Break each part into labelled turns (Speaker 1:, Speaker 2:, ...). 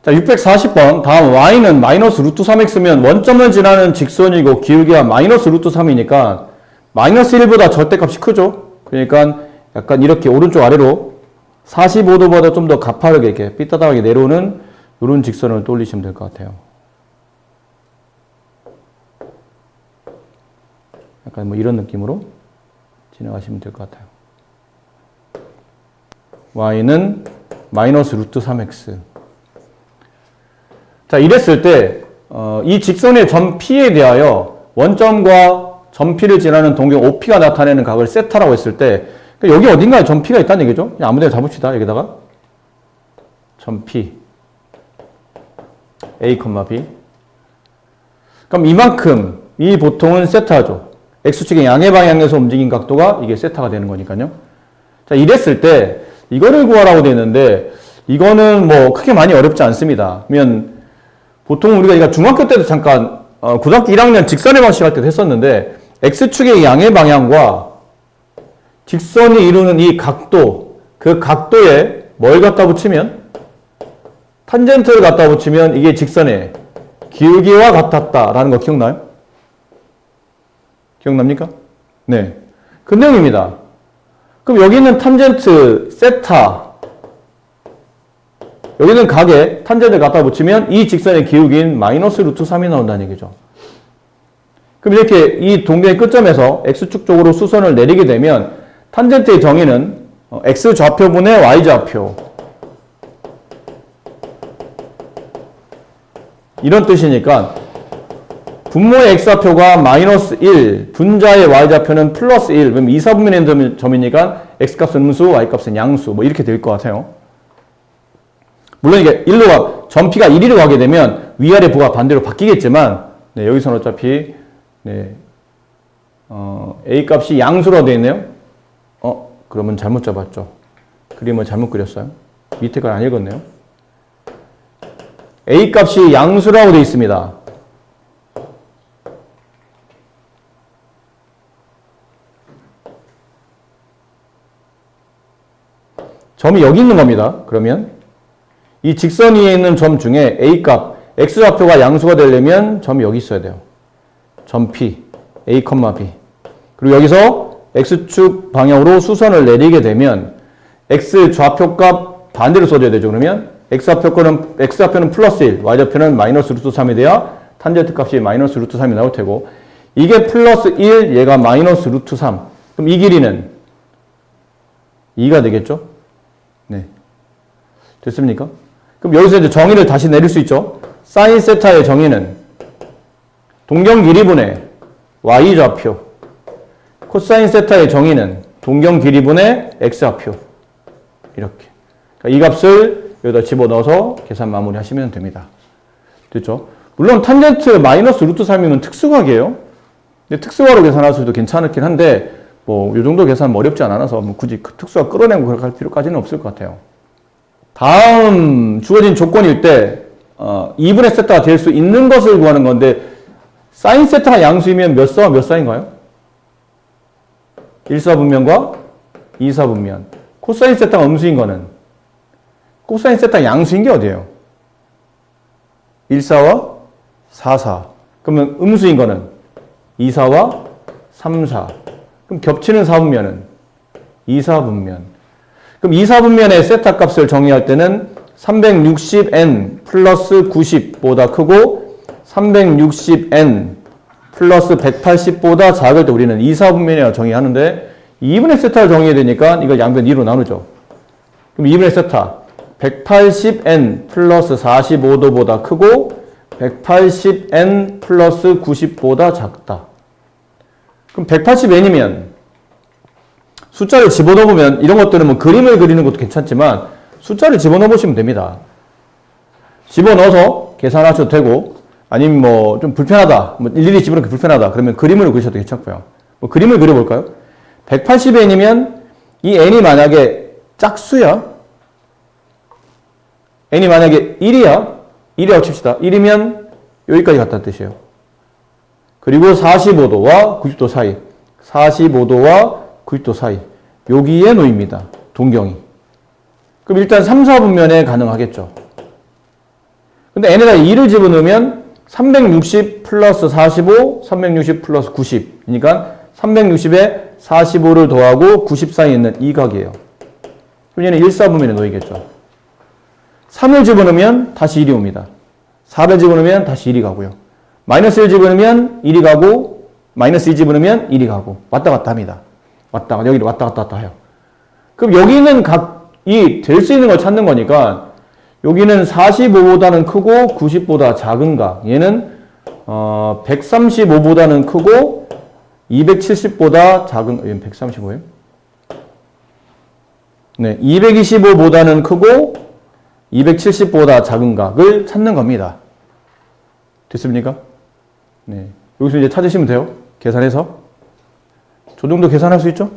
Speaker 1: 자, 640번. 다음 y는 마이너스 루트 3x면 원점을 지나는 직선이고 기울기가 마이너스 루트 3이니까 마이너스 1보다 절대값이 크죠. 그러니까 약간 이렇게 오른쪽 아래로 45도보다 좀 더 가파르게 이렇게 삐딱하게 내려오는 이런 직선을 떠올리시면 될 것 같아요. 약간 뭐 이런 느낌으로 진행하시면 될 것 같아요. y는 마이너스 루트 3x. 자, 이랬을 때 이 직선의 점 P에 대하여 원점과 점 P를 지나는 동경 OP가 나타내는 각을 세타라고 했을 때 여기 어딘가에 점 P가 있다는 얘기죠. 그냥 아무 데나 잡읍시다. 여기다가 점 P A, B. 그럼 이만큼 이 보통은 세타죠. X축의 양의 방향에서 움직인 각도가 이게 세타가 되는 거니까요. 자, 이랬을 때 이거를 구하라고 되어 있는데 이거는 뭐 크게 많이 어렵지 않습니다. 그러면 보통 우리가 이거 중학교 때도 잠깐 고등학교 1학년 직선의 방식 할 때도 했었는데 X축의 양의 방향과 직선이 이루는 이 각도, 그 각도에 뭘 갖다 붙이면 탄젠트를 갖다 붙이면 이게 직선의 기울기와 같았다라는 거 기억나요? 기억납니까? 네. 그 내용입니다. 그럼 여기 있는 탄젠트 세타, 여기는 각에 탄젠트를 갖다 붙이면 이 직선의 기울기인 마이너스 루트 3이 나온다는 얘기죠. 그럼 이렇게 이 동경의 끝점에서 X축 쪽으로 수선을 내리게 되면 탄젠트의 정의는 X좌표분의 Y좌표. 이런 뜻이니까 분모의 X좌표가 마이너스 1, 분자의 Y좌표는 플러스 1. 그럼 이사분면의 점이니까 X값은 음수, Y값은 양수. 뭐 이렇게 될 것 같아요. 물론 이게 1로가 점P가 1위로 가게 되면 위아래 부가 반대로 바뀌겠지만 네, 여기서는 어차피 네, A 값이 양수로 되어 있네요. 그러면 잘못 잡았죠. 그림을 잘못 그렸어요. 밑에 걸 안 읽었네요. A 값이 양수라고 되어 있습니다. 점이 여기 있는 겁니다. 그러면 이 직선 위에 있는 점 중에 A 값, X좌표가 양수가 되려면 점이 여기 있어야 돼요. 점 P, A, B. 그리고 여기서 X축 방향으로 수선을 내리게 되면 X좌표값 반대로 써줘야 되죠. 그러면 X좌표는 플러스 1, Y좌표는 마이너스 루트 3이 돼야 탄젠트 값이 마이너스 루트 3이 나올 테고 이게 플러스 1, 얘가 마이너스 루트 3. 그럼 이 길이는 2가 되겠죠? 네. 됐습니까? 그럼 여기서 이제 정의를 다시 내릴 수 있죠. 사인 세타의 정의는 동경 길이분의 Y좌표. 코사인 세타의 정의는 동경 길이분의 X좌표. 이렇게. 그러니까 이 값을 여기다 집어넣어서 계산 마무리 하시면 됩니다. 됐죠? 물론 탄젠트 마이너스 루트 3이면 특수각이에요. 근데 특수각으로 계산하셔도 괜찮긴 한데 뭐 이 정도 계산 어렵지 않아서 뭐 굳이 특수각 끌어내고 그렇게 할 필요까지는 없을 것 같아요. 다음 주어진 조건일 때 2분의 세타가 될 수 있는 것을 구하는 건데 사인 세타가 양수이면 몇 사와 몇 사인가요? 1사분면과 2사분면. 코사인 세타가 음수인 거는 코사인 세타가 양수인 게 어디예요? 1사와 4사. 그러면 음수인 거는 2사와 3사. 그럼 겹치는 사분면은 2사분면. 그럼 2사분면의 세타 값을 정의할 때는 360n 플러스 90보다 크고 360n 플러스 180보다 작을 때 우리는 2사분면이라고 정의하는데 2분의 세타를 정의해야 되니까 이걸 양변 2로 나누죠. 그럼 2분의 세타 180n 플러스 45도보다 크고 180n 플러스 90보다 작다. 그럼 180n이면 숫자를 집어넣으면 이런 것들은 뭐 그림을 그리는 것도 괜찮지만 숫자를 집어넣어 보시면 됩니다. 집어넣어서 계산하셔도 되고 아니면 뭐 좀 불편하다. 뭐 일일이 집어넣기 불편하다. 그러면 그림을 그리셔도 괜찮고요. 뭐 그림을 그려볼까요? 180n이면 이 n이 만약에 짝수야. n이 만약에 1이야. 1이라고 칩시다. 1이면 여기까지 갔다는 뜻이에요. 그리고 45도와 90도 사이. 45도와 90도 사이. 여기에 놓입니다. 동경이. 그럼 일단 3, 4분면에 가능하겠죠. 근데 n에다 2를 집어넣으면 360 플러스 45, 360 플러스 90. 그러니까 360에 45를 더하고 90 사이에 있는 이 각이에요. 그럼 얘는 1사분면에 놓이겠죠. 3을 집어넣으면 다시 1이 옵니다. 4를 집어넣으면 다시 1이 가고요. 마이너스 1 집어넣으면 1이 가고, 마이너스 2 집어넣으면 1이 가고, 왔다 갔다 합니다. 여기를 왔다 갔다 해요. 그럼 여기는 각이 될 수 있는 걸 찾는 거니까, 여기는 45보다는 크고 90보다 작은 각. 얘는 135보다는 크고 270보다 작은, 얘는 135예요? 네, 225보다는 크고 270보다 작은 각을 찾는 겁니다. 됐습니까? 네. 여기서 이제 찾으시면 돼요. 계산해서. 저 정도 계산할 수 있죠?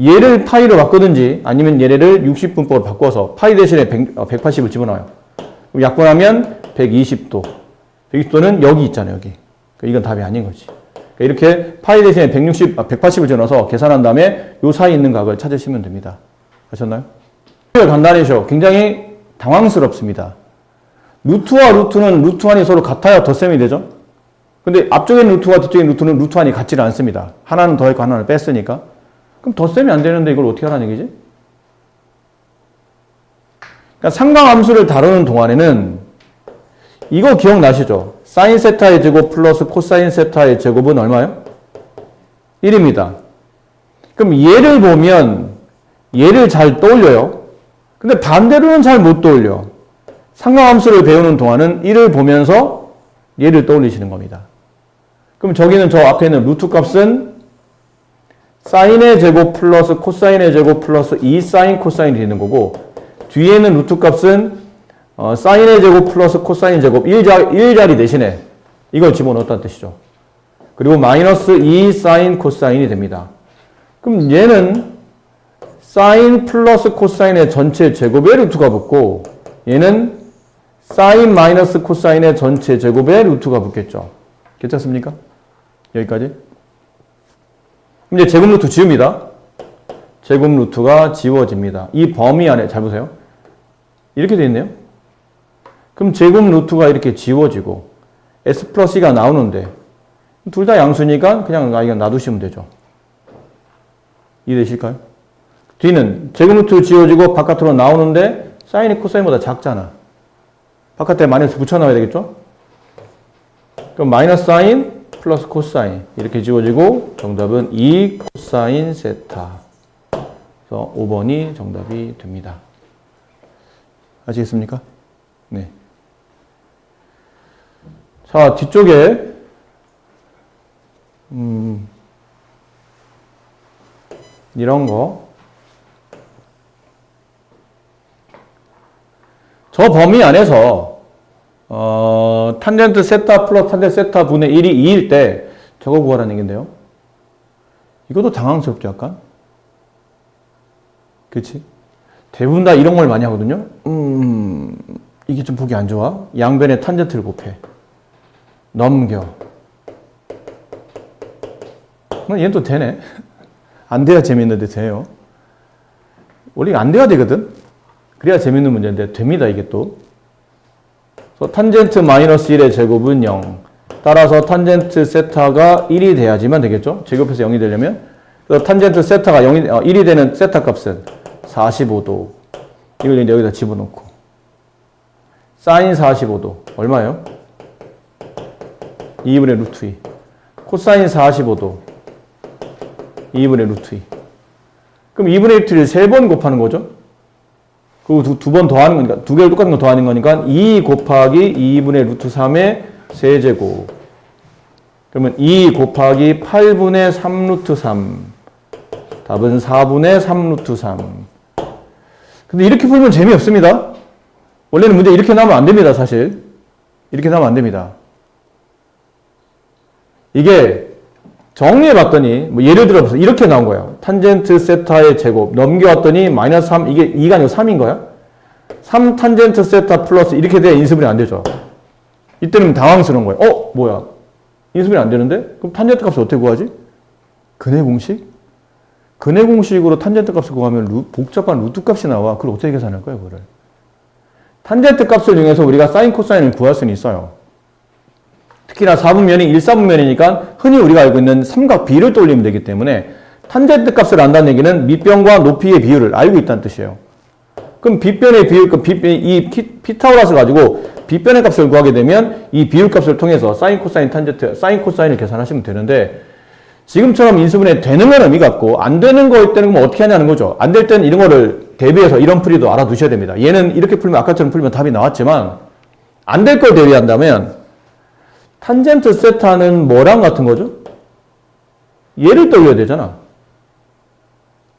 Speaker 1: 얘를 파이로 바꾸든지 아니면 얘를 60분법으로 바꿔서 파이 대신에 180을 집어넣어요. 그럼 약분하면 120도. 120도는 여기 있잖아요. 여기. 그러니까 이건 답이 아닌 거지. 그러니까 이렇게 파이 대신에 180을 집어넣어서 계산한 다음에 요 사이에 있는 각을 찾으시면 됩니다. 아셨나요? 간단히죠. 굉장히 당황스럽습니다. 루트와 루트는 루트 안이 서로 같아야 덧셈이 되죠. 근데 앞쪽에 있는 루트와 뒤쪽에 있는 루트는 루트 안이 같지를 않습니다. 하나는 더했고 하나는 뺐으니까. 그럼 덧셈이 안 되는데 이걸 어떻게 하라는 얘기지? 그러니까 상강함수를 다루는 동안에는 이거 기억나시죠? 사인 세타의 제곱 플러스 코사인 세타의 제곱은 얼마예요? 1입니다. 그럼 얘를 보면 얘를 잘 떠올려요. 근데 반대로는 잘 못 떠올려. 상강함수를 배우는 동안은 1을 보면서 얘를 떠올리시는 겁니다. 그럼 저기는 저 앞에 있는 루트 값은 사인의 제곱 플러스 코사인의 제곱 플러스 2 사인 코사인이 되는 거고, 뒤에 있는 루트 값은 사인의 제곱 플러스 코사인 제곱 1자리 대신에 이걸 집어넣었다는 뜻이죠. 그리고 마이너스 2 사인 코사인이 됩니다. 그럼 얘는 사인 플러스 코사인의 전체 제곱에 루트가 붙고, 얘는 사인 마이너스 코사인의 전체 제곱에 루트가 붙겠죠. 괜찮습니까? 여기까지? 이제 제곱 루트 지웁니다. 제곱 루트가 지워집니다. 이 범위 안에, 잘 보세요. 이렇게 되어 있네요. 그럼 제곱 루트가 이렇게 지워지고 S 플러스 2가 나오는데 둘 다 양수니까 그냥 이건 놔두시면 되죠. 이해되실까요? 뒤는 제곱 루트 지워지고 바깥으로 나오는데 사인이 코사인보다 작잖아. 바깥에 마이너스 붙여넣어야 되겠죠? 그럼 마이너스 사인 플러스 코사인 이렇게 지워지고 정답은 2 코사인 세타. 그래서 5번이 정답이 됩니다. 아시겠습니까? 네. 자, 뒤쪽에 이런 거. 저 범위 안에서 탄젠트 세타 플러스 탄젠트 세타 분의 1이 2일 때 저거 구하라는 얘기인데요. 이것도 당황스럽죠, 약간? 그치? 대부분 다 이런 걸 많이 하거든요. 이게 좀 보기 안 좋아. 양변에 탄젠트를 곱해. 넘겨. 얘는 또 되네. 안 돼야 재밌는데 돼요. 원래 안 돼야 되거든. 그래야 재밌는 문제인데 됩니다, 이게 또. 그래서 탄젠트 마이너스 1의 제곱은 0. 따라서 탄젠트 세타가 1이 돼야지만 되겠죠? 제곱해서 0이 되려면. 그래서 탄젠트 세타가 1이 되는 세타 값은 45도. 이걸 이제 여기다 집어넣고. 사인 45도. 얼마예요? 2분의 루트 2. 코사인 45도. 2분의 루트 2. 그럼 2분의 루트 2를 3번 곱하는 거죠? 그리고 두 번 더하는 거니까, 두 개를 똑같은 거 더하는 거니까 2 곱하기 2분의 루트 3의 세제곱. 그러면 2 곱하기 8분의 3 루트 3. 답은 4분의 3 루트 3. 근데 이렇게 풀면 재미없습니다. 원래는 문제 이렇게 나오면 안 됩니다, 사실. 이렇게 나오면 안 됩니다. 이게 정리해봤더니, 뭐 예를 들어서 이렇게 나온 거예요. 탄젠트 세타의 제곱. 넘겨왔더니 마이너스 3, 이게 2가 아니고 3인 거야? 3 탄젠트 세타 플러스 이렇게 돼야 인수분해 안 되죠. 이때는 당황스러운 거예요. 뭐야? 인수분해 안 되는데? 그럼 탄젠트 값을 어떻게 구하지? 근해 공식? 근해 공식으로 탄젠트 값을 구하면 복잡한 루트 값이 나와. 그걸 어떻게 계산할 거예요, 그거를? 탄젠트 값을 이용해서 우리가 사인 코사인을 구할 수는 있어요. 특히나 4분면이 1사분면이니까 흔히 우리가 알고 있는 삼각 비를 떠올리면 되기 때문에 탄젠트 값을 안다는 얘기는 밑변과 높이의 비율을 알고 있다는 뜻이에요. 그럼 빗변의 비율, 이 피타고라스 가지고 빗변의 값을 구하게 되면 이 비율 값을 통해서 사인, 코사인, 탄젠트, 사인, 코사인을 계산하시면 되는데 지금처럼 인수분해 되는 건 의미가 없고 안 되는 거일 때는 뭐 어떻게 하냐는 거죠. 안 될 때는 이런 거를 대비해서 이런 풀이도 알아두셔야 됩니다. 얘는 이렇게 풀면 아까처럼 풀면 답이 나왔지만 안 될 걸 대비한다면 탄젠트 세타는 뭐랑 같은 거죠? 얘를 떠올려야 되잖아.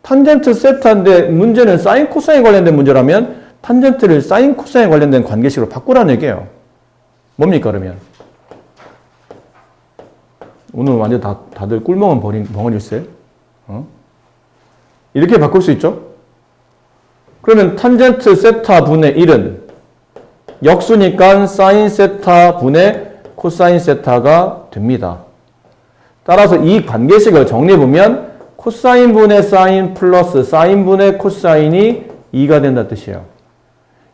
Speaker 1: 탄젠트 세타인데 문제는 사인 코사인 관련된 문제라면 탄젠트를 사인 코사인 관련된 관계식으로 바꾸라는 얘기예요. 뭡니까 그러면? 오늘 완전 다들 꿀먹은 벙어리일세? 이렇게 바꿀 수 있죠? 그러면 탄젠트 세타 분의 1은 역수니까 사인 세타 분의 코사인 세타가 됩니다. 따라서 이 관계식을 정리해보면 코사인 분의 사인 플러스 사인 분의 코사인이 2가 된다는 뜻이에요.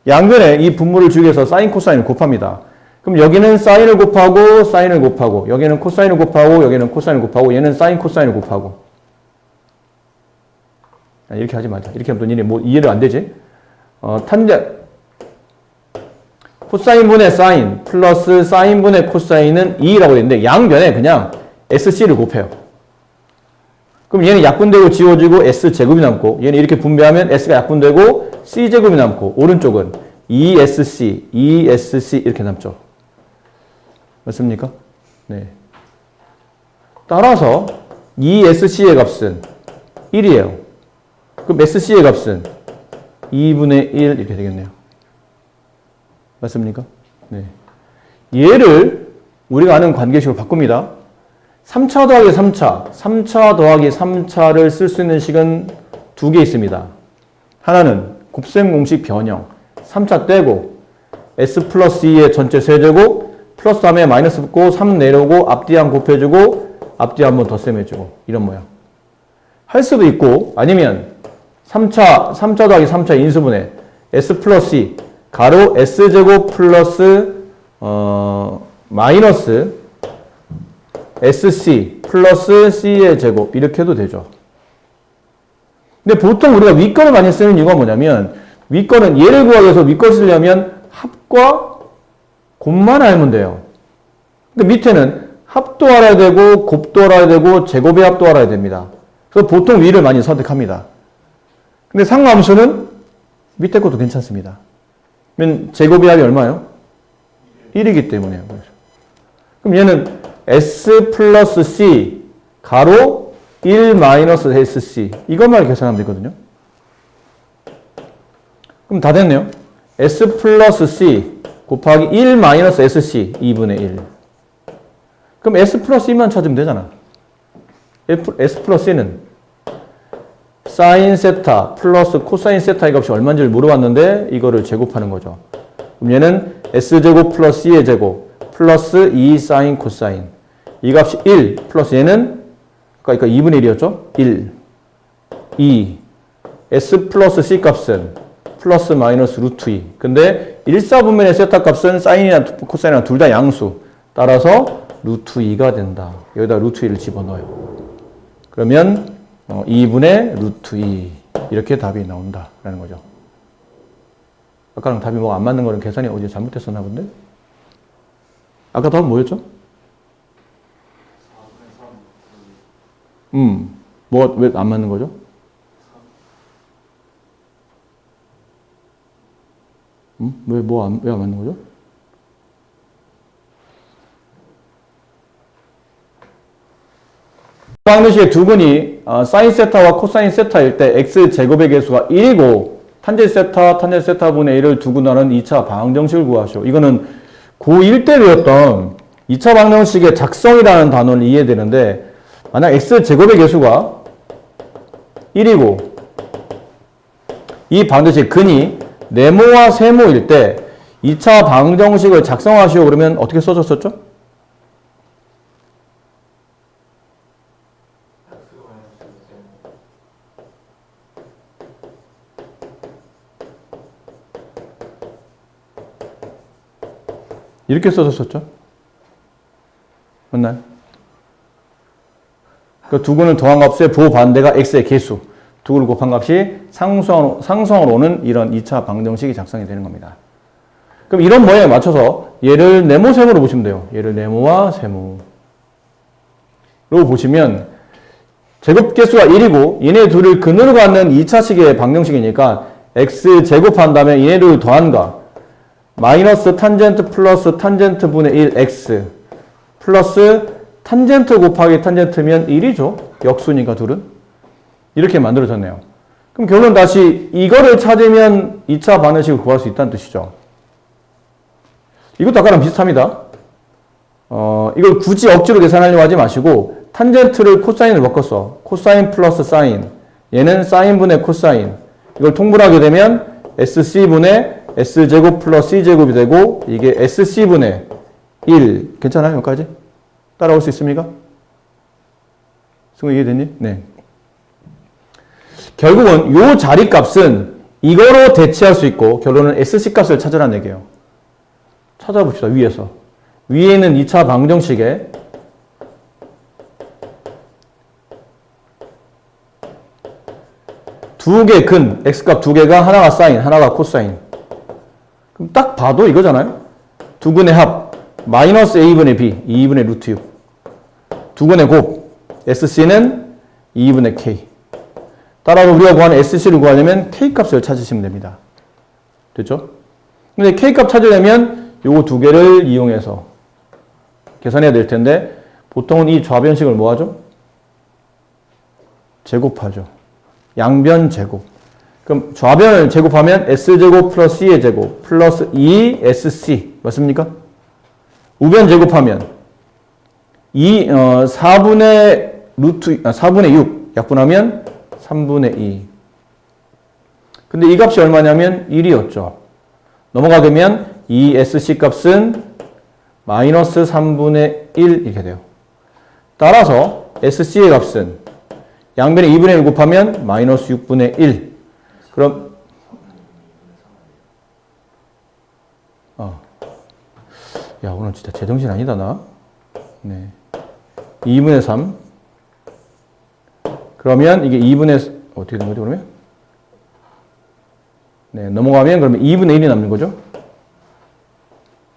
Speaker 1: 양변에 이 분모를 주기 위해서 사인 코사인을 곱합니다. 그럼 여기는 사인을 곱하고 사인을 곱하고 여기는 코사인을 곱하고 여기는 코사인을 곱하고 얘는 사인 코사인을 곱하고 이렇게 하지 말자. 이렇게 하면 또 니네 뭐 이해를 안 되지? 코사인 분의 사인 플러스 사인 분의 코사인은 2라고 되는데 양변에 그냥 SC를 곱해요. 그럼 얘는 약분되고 지워지고 S제곱이 남고 얘는 이렇게 분배하면 S가 약분되고 C제곱이 남고 오른쪽은 ESC, ESC 이렇게 남죠. 맞습니까? 네. 따라서 ESC의 값은 1이에요. 그럼 SC의 값은 2분의 1 이렇게 되겠네요. 맞습니까? 네. 얘를 우리가 아는 관계식으로 바꿉니다. 3차 더하기 3차, 3차 더하기 3차를 쓸 수 있는 식은 두 개 있습니다. 하나는 곱셈 공식 변형, 3차 떼고 S 플러스 2의 전체 세제곱 플러스 다음에 마이너스 붙고 3 내려오고 앞뒤 한 곱해주고 앞뒤 한 번 더 셈해주고 이런 모양. 할 수도 있고 아니면 3차 더하기 3차 인수분해 S 플러스 2 가로 S제곱 플러스 마이너스 SC 플러스 C의 제곱 이렇게 해도 되죠. 근데 보통 우리가 윗거를 많이 쓰는 이유가 뭐냐면 윗거는 얘를 구하기 위해서 윗거 쓰려면 합과 곱만 알면 돼요. 근데 밑에는 합도 알아야 되고 곱도 알아야 되고 제곱의 합도 알아야 됩니다. 그래서 보통 위를 많이 선택합니다. 근데 상함수는 밑에 것도 괜찮습니다. 그러면 제곱의 합이 얼마예요? 1이기 때문에요. 그럼 얘는 S 플러스 C 가로 1 마이너스 SC 이것만 계산하면 되거든요. 그럼 다 됐네요. S 플러스 C 곱하기 1 마이너스 SC 2분의 1 그럼 S 플러스 2만 찾으면 되잖아. S 플러스 2는 사인 세타 플러스 코사인 세타의 값이 얼마인지를 물어봤는데 이거를 제곱하는 거죠. 그럼 얘는 S제곱 플러스 C의 제곱 플러스 2 사인 코사인 이 값이 1 플러스 얘는 그러니까 2분의 1이었죠? 1 2 S 플러스 C 값은 플러스 마이너스 루트 2 근데 1사분면의 세타 값은 사인이나 코사인이나 둘 다 양수 따라서 루트 2가 된다. 여기다 루트 2를 집어넣어요. 그러면 2분의 루트 2 이렇게 답이 나온다라는 거죠. 아까랑 답이 뭐 안 맞는 거는 계산이 어디 잘못됐었나 본데? 아까 답은 뭐였죠? 뭐 왜 안 맞는 거죠? 왜 안 맞는 거죠? 방정식의 두 분이 사인 세타와 코사인 세타일 때 x 제곱의 개수가 1이고 탄젠트 세타 분의 1을 두고 나는 2차 방정식을 구하시오. 이거는 고1 때 배웠던 2차 방정식의 작성이라는 단어를 이해되는데 만약 x 제곱의 개수가 1이고 이 방정식 근이 네모와 세모일 때 2차 방정식을 작성하시오 그러면 어떻게 써줬었죠? 이렇게 써졌었죠. 맞나요? 그 두근을 더한 값의 부호반대가 x의 개수, 두근을 곱한 값이 상수항으로 오는 이런 2차 방정식이 작성이 되는 겁니다. 그럼 이런 모양에 맞춰서 얘를 네모, 세모로 보시면 돼요. 얘를 네모와 세모로 보시면 제곱개수가 1이고 얘네 둘을 근으로 갖는 2차식의 방정식이니까 x 제곱한 다음에 얘네 둘을 더한 거 마이너스 탄젠트 플러스 탄젠트 분의 1 x 플러스 탄젠트 곱하기 탄젠트면 1이죠. 역수니까 둘은. 이렇게 만들어졌네요. 그럼 결론 다시 이거를 찾으면 2차 방정식을 구할 수 있다는 뜻이죠. 이것도 아까랑 비슷합니다. 이걸 굳이 억지로 계산하려고 하지 마시고 탄젠트를 코사인으로 바꿨어. 코사인 플러스 사인. 얘는 사인분의 코사인. 이걸 통분하게 되면 sc분의 s제곱 플러스 c제곱이 되고 이게 sc분의 1. 괜찮아요? 여기까지? 따라올 수 있습니까? 승우 이해됐니? 네. 결국은 요 자리값은 이거로 대체할 수 있고 결론은 sc값을 찾으라는 얘기예요. 찾아봅시다. 위에서. 위에 있는 2차 방정식에 두 개 근, x값 두 개가 하나가 사인, 하나가 코사인. 그럼 딱 봐도 이거잖아요. 두 근의 합, 마이너스 a분의 b, 2분의 루트 6. 두 근의 곱, sc는 2분의 k. 따라서 우리가 구하는 sc를 구하려면 k값을 찾으시면 됩니다. 됐죠? 근데 k값 찾으려면 요거 두 개를 이용해서 계산해야 될 텐데 보통은 이 좌변식을 뭐 하죠? 제곱하죠. 양변 제곱. 그럼 좌변을 제곱하면 s제곱 플러스 c의 제곱 플러스 2sc 맞습니까? 우변 제곱하면 4분의 6 약분하면 3분의 2. 근데 이 값이 얼마냐면 1이었죠. 넘어가면 2sc 값은 마이너스 3분의 1 이렇게 돼요. 따라서 sc의 값은 양변에 2분의 1 곱하면 마이너스 6분의 1. 그럼 야 오늘 진짜 제정신 아니다 나. 네. 2분의 3. 그러면 이게 2분의 어떻게 된 거죠 그러면? 네, 넘어가면 그러면 2분의 1이 남는 거죠?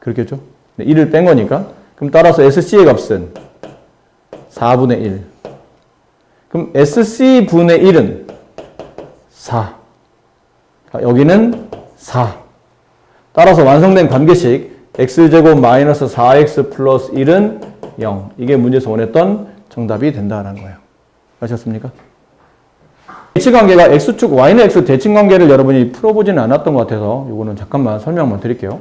Speaker 1: 그렇겠죠? 네, 1을 뺀 거니까. 그럼 따라서 SC의 값은 4분의 1. 그럼 SC분의 1은 4. 여기는 4. 따라서 완성된 관계식 x제곱 마이너스 4x 플러스 1은 0. 이게 문제에서 원했던 정답이 된다는 거예요. 아셨습니까? 대칭관계가 x축 y는 x 대칭관계를 여러분이 풀어보지는 않았던 것 같아서 이거는 잠깐만 설명만 드릴게요.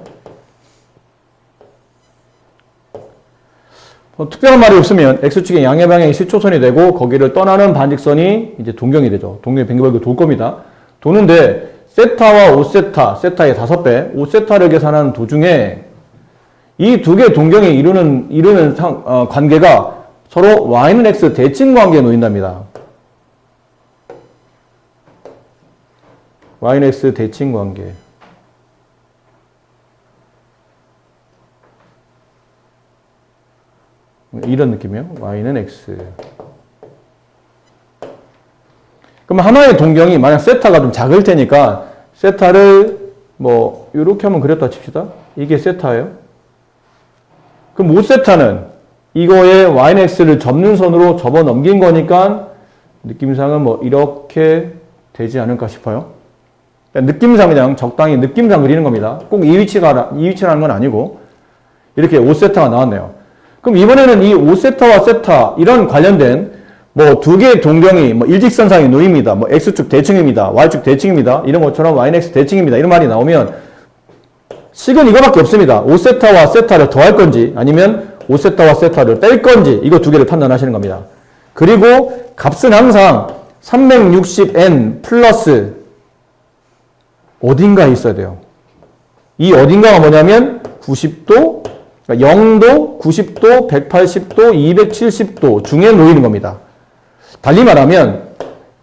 Speaker 1: 특별한 말이 없으면 x축의 양의 방향이 시초선이 되고 거기를 떠나는 반직선이 이제 동경이 되죠. 동경이 뱅글뱅글 돌 겁니다. 도는데 세타와 5세타, 세타의 5배, 5세타를 계산하는 도중에 이 두 개의 동경이 이루는 관계가 서로 y는 x 대칭관계에 놓인답니다. y는 x 대칭관계. 이런 느낌이에요. y는 x. 그럼 하나의 동경이 만약 세타가 좀 작을 테니까 세타를 뭐 이렇게 한번 그렸다 칩시다. 이게 세타예요. 그럼 5세타는 이거에 y는 x를 접는 선으로 접어 넘긴 거니까 느낌상은 뭐 이렇게 되지 않을까 싶어요. 느낌상 그냥 적당히 느낌상 그리는 겁니다. 꼭 이 위치라는 건 아니고 이렇게 5세타가 나왔네요. 그럼 이번에는 이 5세타와 세타 이런 관련된 뭐 두 개의 동경이 뭐 일직선상에 놓입니다. 뭐 x축 대칭입니다. y축 대칭입니다. 이런 것처럼 y는 x 대칭입니다. 이런 말이 나오면 식은 이거밖에 없습니다. 5세타와 세타를 더할 건지 아니면 5세타와 세타를 뺄 건지 이거 두 개를 판단하시는 겁니다. 그리고 값은 항상 360n 플러스 어딘가에 있어야 돼요. 이 어딘가가 뭐냐면 90도, 그러니까 0도, 90도, 180도, 270도 중에 놓이는 겁니다. 달리 말하면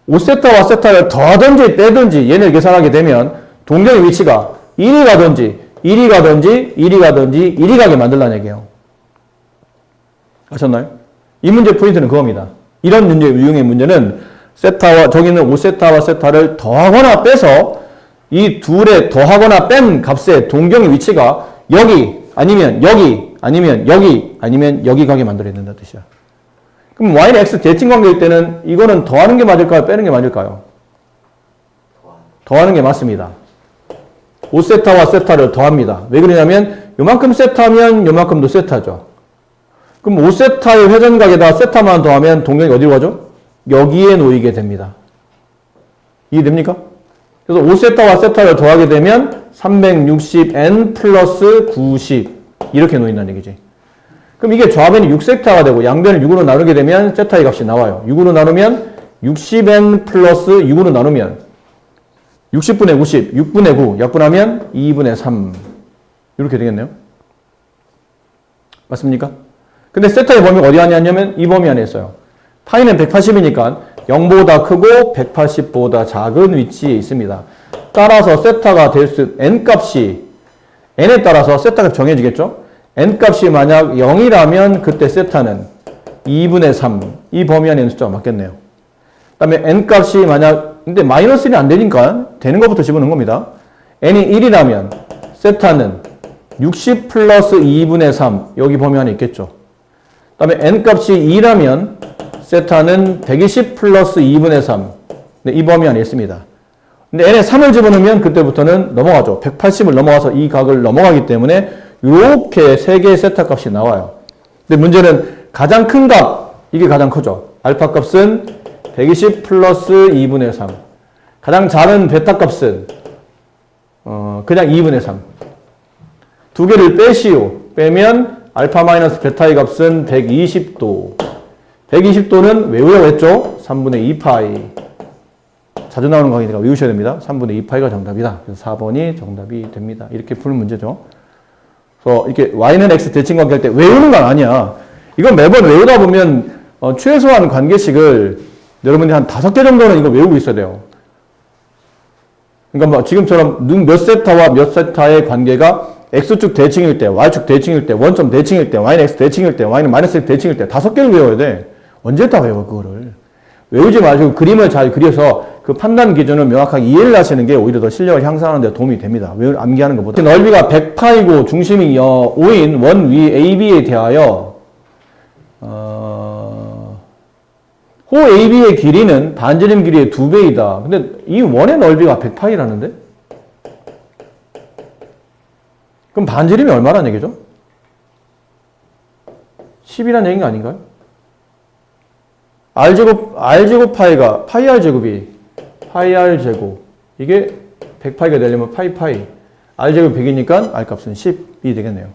Speaker 1: 5세타와 세타를 더하든지 빼든지 얘를 계산하게 되면 동경의 위치가 1이 가든지 1이 가든지 1이 가든지 1이 가게 만들라는 얘기예요. 아셨나요? 이 문제 포인트는 그겁니다. 이런 문제 유형의 문제는 세타와 저기 있는 5세타와 세타를 더하거나 빼서 이 둘의 더하거나 뺀 값의 동경의 위치가 여기 아니면 여기 아니면 여기 아니면 여기 가게 만들어야 된다는 뜻이야. 그럼 y는 x 대칭 관계일 때는 이거는 더하는 게 맞을까요? 빼는 게 맞을까요? 더하는 게 맞습니다. 5세타와 세타를 더합니다. 왜 그러냐면 요만큼 세타면 요만큼도 세타죠. 그럼 5세타의 회전각에다 세타만 더하면 동경이 어디로 가죠? 여기에 놓이게 됩니다. 이해됩니까? 그래서 5세타와 세타를 더하게 되면 360n 플러스 90 이렇게 놓인다는 얘기지. 그럼 이게 좌변이 6세타가 되고 양변을 6으로 나누게 되면 세타의 값이 나와요. 6으로 나누면 60n 플러스 6으로 나누면 60분의 90, 6분의 9 약분하면 2분의 3 이렇게 되겠네요. 맞습니까? 근데 세타의 범위가 어디 안에 있냐면 이 범위 안에 있어요. 파이는 180이니까 0보다 크고 180보다 작은 위치에 있습니다. 따라서 세타가 될 수 n값이 n에 따라서 세타가 정해지겠죠? n값이 만약 0이라면 그때 세타는 2분의 3 이 범위 안에 있는 숫자가 맞겠네요. 그 다음에 n값이 만약 근데 마이너스 1이 안 되니까 되는 것부터 집어넣은 겁니다. n이 1이라면 세타는 60 플러스 2분의 3 여기 범위 안에 있겠죠. 그 다음에 n값이 2라면 세타는 120 플러스 2분의 3 이 범위 안에 있습니다. 근데 n에 3을 집어넣으면 그때부터는 넘어가죠. 180을 넘어가서 이 각을 넘어가기 때문에 이렇게 3개의 세타 값이 나와요. 근데 문제는 가장 큰 값, 이게 가장 크죠. 알파 값은 120 플러스 2분의 3. 가장 작은 베타 값은 그냥 2분의 3. 두 개를 빼시오. 빼면 알파 마이너스 베타의 값은 120도. 120도는 외우라고 했죠? 3분의 2파이. 자주 나오는 거니까 외우셔야 됩니다. 3분의 2파이가 정답이다. 그래서 4번이 정답이 됩니다. 이렇게 푸는 문제죠. 그래서 이렇게 y는 x 대칭 관계할 때 외우는 건 아니야. 이건 매번 외우다 보면 최소한 관계식을 여러분이 한 5개 정도는 이거 외우고 있어야 돼요. 그러니까 뭐 지금처럼 몇 세타와 몇 세타의 관계가 x축 대칭일 때, y축 대칭일 때, 원점 대칭일 때, y는 x 대칭일 때, y는 마이너스 x 대칭일 때 5개를 외워야 돼. 언제 다 외워 그거를. 외우지 마시고 그림을 잘 그려서 그 판단 기준을 명확하게 이해를 하시는 게 오히려 더 실력을 향상하는 데 도움이 됩니다. 암기하는 것보다. 넓이가 100파이고 중심이 5인 원 위 AB에 대하여 호 AB의 길이는 반지름 길이의 2배이다. 근데 이 원의 넓이가 100파이라는데? 그럼 반지름이 얼마라는 얘기죠? 10이라는 얘기가 아닌가요? R제곱 파이가 파이 R제곱이 파이 R제곱 이게 100파이가 되려면 파이 R제곱 100이니까 R값은 10이 되겠네요.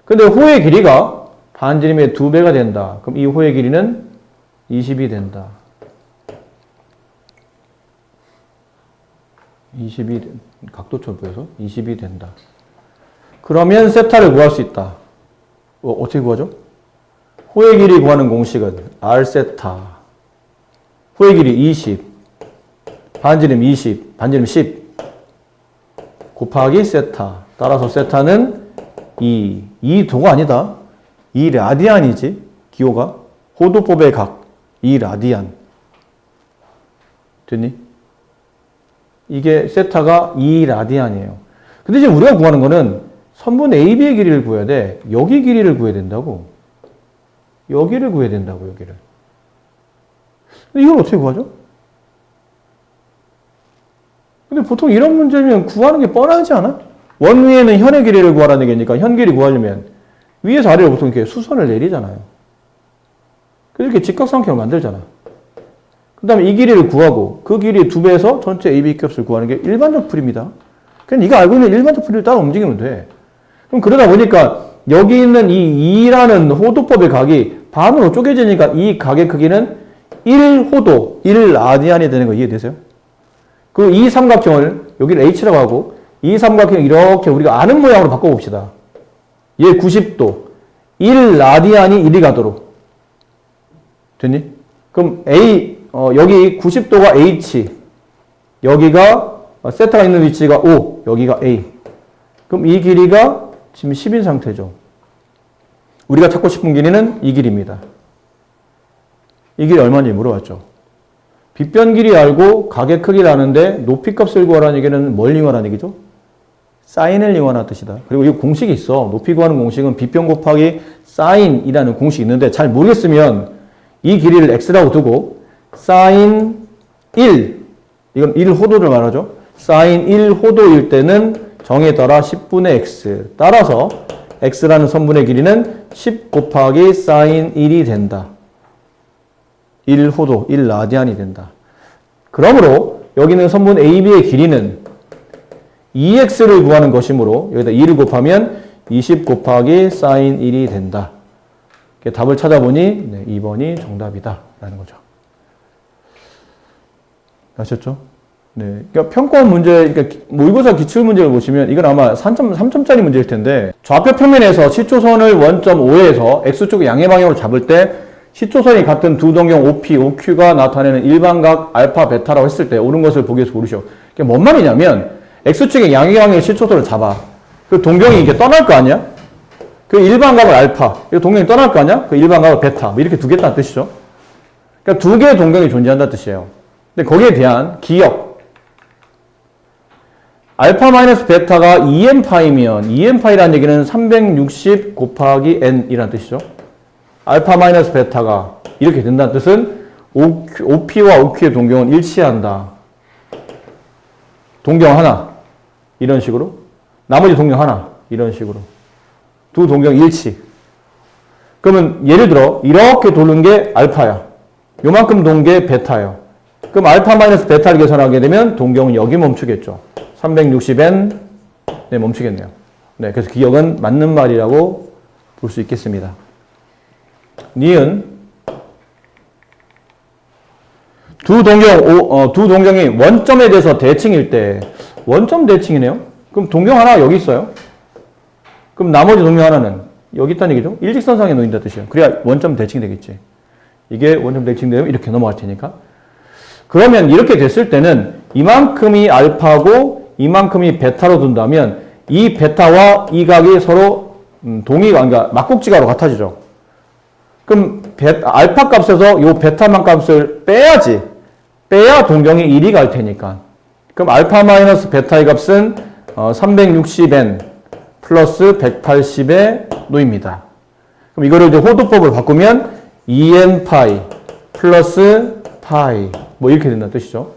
Speaker 1: 근데 호의 길이가 반지름의 2배가 된다. 그럼 이 호의 길이는 20이 된다. 20이 각도처럼 보여서 20이 된다. 그러면 세타를 구할 수 있다. 어떻게 구하죠? 호의 길이 구하는 공식은 R세타. 호의 길이 20. 반지름 20. 반지름 10. 곱하기 세타. 따라서 세타는 2 도가 아니다. 2 라디안이지. 기호가. 호도법의 각. 2 라디안. 됐니? 이게 세타가 2 라디안이에요. 근데 지금 우리가 구하는 거는 선분 AB의 길이를 구해야 돼. 여기 길이를 구해야 된다고. 여기를 구해야 된다고, 여기를. 근데 이걸 어떻게 구하죠? 근데 보통 이런 문제면 구하는 게 뻔하지 않아? 원 위에는 현의 길이를 구하라는 얘기니까 현 길이 구하려면 위에서 아래로 보통 이렇게 수선을 내리잖아요. 그래서 이렇게 직각삼각형을 만들잖아. 그 다음에 이 길이를 구하고 그 길이의 2배에서 전체 AB 값을 구하는 게 일반적 풀이입니다. 그냥 네가 알고 있는 일반적 풀이를 따라 움직이면 돼. 그럼 그러다 보니까 여기 있는 이 2라는 호도법의 각이 반으로 쪼개지니까 이 각의 크기는 1호도, 1라디안이 되는 거 이해되세요? 그 이 삼각형을 여기를 H라고 하고 이 삼각형 이렇게 우리가 아는 모양으로 바꿔봅시다. 얘 90도, 1라디안이 1이 가도록. 됐니? 그럼 여기 90도가 H, 여기가 세타가 있는 위치가 O, 여기가 A. 그럼 이 길이가 지금 10인 상태죠. 우리가 찾고 싶은 길이는 이 길입니다. 이 길이 얼마인지 물어봤죠. 빗변 길이 알고 가계 크기를 아는데 높이 값을 구하라는 얘기는 뭘 이용하라는 얘기죠? 사인을 이용하라는 뜻이다. 그리고 이 공식이 있어. 높이 구하는 공식은 빗변 곱하기 사인이라는 공식이 있는데 잘 모르겠으면 이 길이를 x라고 두고 사인 1, 이건 1호도를 말하죠. 사인 1호도일 때는 정에 따라 10분의 x. 따라서 x라는 선분의 길이는 10 곱하기 사인 1이 된다. 1호도, 1라디안이 된다. 그러므로 여기 있는 선분 AB의 길이는 2x를 구하는 것이므로 여기다 2를 곱하면 20 곱하기 사인 1이 된다. 답을 찾아보니 2번이 정답이다 라는 거죠. 아셨죠? 네. 그러니까 평가원 문제, 그러니까 모의고사 기출문제를 보시면 이건 아마 3점짜리 문제일 텐데 좌표 평면에서 시초선을 원점 O에서 X쪽 양의 방향으로 잡을 때 시초선이 같은 두 동경 OP, OQ가 나타내는 일반각 알파, 베타라고 했을 때 옳은 것을 보기 위해서 고르시오. 그게 뭔 말이냐면 X축의 양의 방향의 시초선을 잡아. 그 동경이 이게 떠날 거 아니야? 그 일반각을 알파, 이 동경이 떠날 거 아니야? 그 일반각을 베타, 뭐 이렇게 두겠다는 뜻이죠. 그러니까 두 개의 동경이 존재한다는 뜻이에요. 근데 거기에 대한 기억. 알파 마이너스 베타가 2n파이면 2n파이라는 얘기는 360 곱하기 n이라는 뜻이죠. 알파 마이너스 베타가 이렇게 된다는 뜻은 OP와 OQ의 동경은 일치한다. 동경 하나 이런 식으로 나머지 동경 하나 이런 식으로 두 동경 일치. 그러면 예를 들어 이렇게 도는 게 알파야. 요만큼 도는 게 베타예요. 그럼 알파 마이너스 베타를 계산하게 되면 동경은 여기 멈추겠죠. 360n 네, 멈추겠네요. 네, 그래서 기억은 맞는 말이라고 볼 수 있겠습니다. 니은 두 동경이 원점에 대해서 대칭일 때 원점 대칭이네요. 그럼 동경 하나 여기 있어요. 그럼 나머지 동경 하나는 여기 있다는 얘기죠. 일직선상에 놓인다는 뜻이에요. 그래야 원점 대칭이 되겠지. 이게 원점 대칭되면 이렇게 넘어갈 테니까. 그러면 이렇게 됐을 때는 이만큼이 알파고 이만큼이 베타로 둔다면 이 베타와 이 각이 서로 그러니까 막국지각으로 같아지죠. 그럼 알파 값에서 이 베타만 값을 빼야지. 빼야 동경이 1이 갈 테니까. 그럼 알파 마이너스 베타의 값은 360n 플러스 180에 놓입니다. 그럼 이거를 이제 호도법을 바꾸면 2n 파이 플러스 파이 뭐 이렇게 된다는 뜻이죠.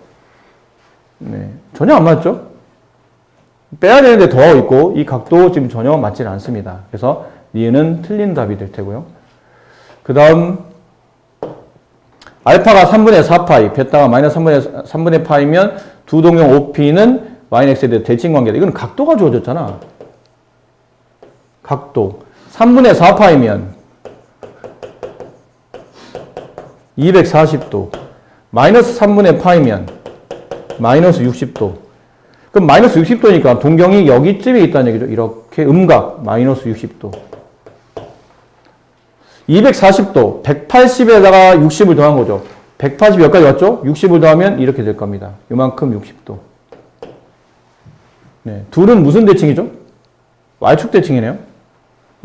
Speaker 1: 네, 전혀 안 맞죠? 빼야 되는데 더하고 있고 이 각도 지금 전혀 맞지 않습니다. 그래서 니은은 틀린 답이 될 테고요. 그 다음 알파가 3분의 4파이, 베타가 마이너스 3분의 파이면 두 동경 OP는 마이너스에 대해 대칭 관계다. 이건 각도가 주어졌잖아. 각도. 3분의 4파이면 240도. 마이너스 3분의 파이면 마이너스 60도. 그럼 마이너스 60도니까 동경이 여기쯤에 있다는 얘기죠. 이렇게 음각 마이너스 60도. 240도, 180에다가 60을 더한 거죠. 180 여기까지 왔죠? 60을 더하면 이렇게 될 겁니다. 요만큼 60도. 네, 둘은 무슨 대칭이죠? Y축 대칭이네요.